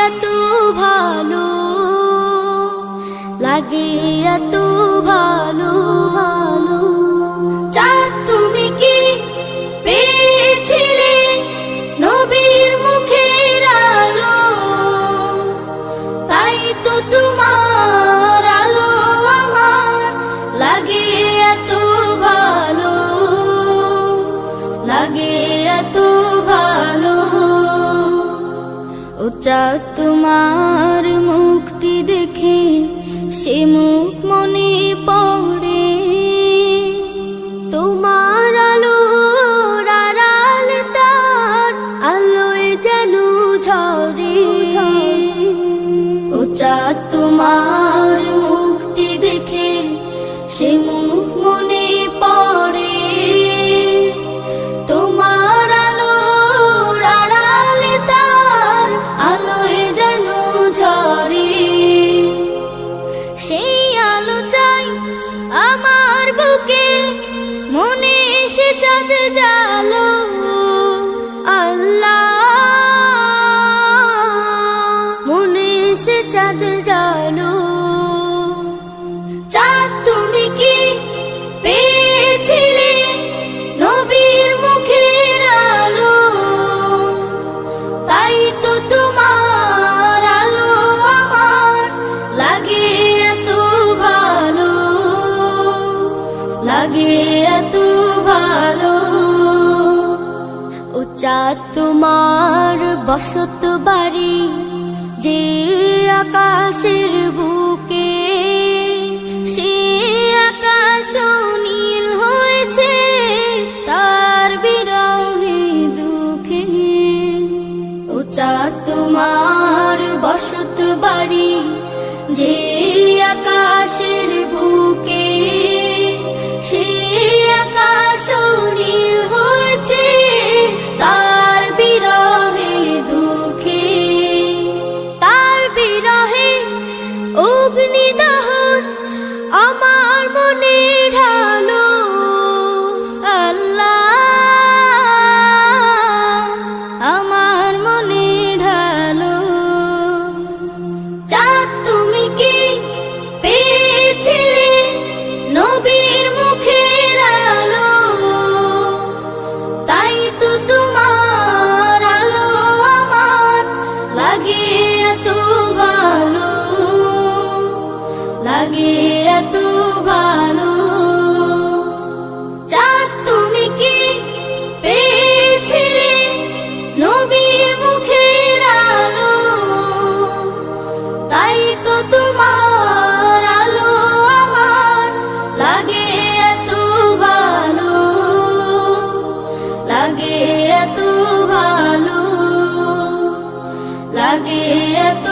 এত ভালো, লাগে এত ভালো। চাঁদ তুমি কি পেয়েছিলে নবীর মুখের আলো, তাই তো তোমার আলো আমার লাগে এত ভালো, লাগে এত ভালো। ও চাঁদ তোমার মুখটি দেখে সে মুখ মনে পড়ে, তোমার আলোর আড়াল তার আলোয় যেন ঝরে। ও চাঁদ তোমার মুখটি দেখে সে মুখ মনে পড়ে, তোমার আলোর আড়াল তার আলোয় যেন ঝরে। সেই আলো চাই আমার বুকে, মনে এসে চাঁদ জালো। আল্লাহ মনে এসে চাঁদ জালো। চাঁদ তুমি কি পেয়েছিলে নবীর মুখের আলো, তাই তো তোমার আলো আমার লাগে এত ভালো, লাগে এত ভালো। ও চাঁদ তোমার বসত বাড়ি যে আকাশের বুকে, সে আকাশ নীল হয়েছে তার বিরহে দুঃখে। ও চাঁদ তোমার বসত বাড়ি যে আকাশের বুকে, সে আকাশ নীল হয়েছে তার বিরহে দুঃখে। তার বিরহে অগ্নিদহন আমার মনে ঢালো। আল্লাহ আমার মনে ঢালো। চাঁদ তুমি কি পেয়েছিলে নবীর মুখের আলো, তাই তো তোমার আলো আমার লাগে এত ভালো, লাগে এত ভালো। চাঁদ তুমি কি পেয়েছিলে নবীর মুখের আলো, তাই তো তোমার আলো আমার লাগে এত ভালো, লাগে এত ভালো, লাগে এত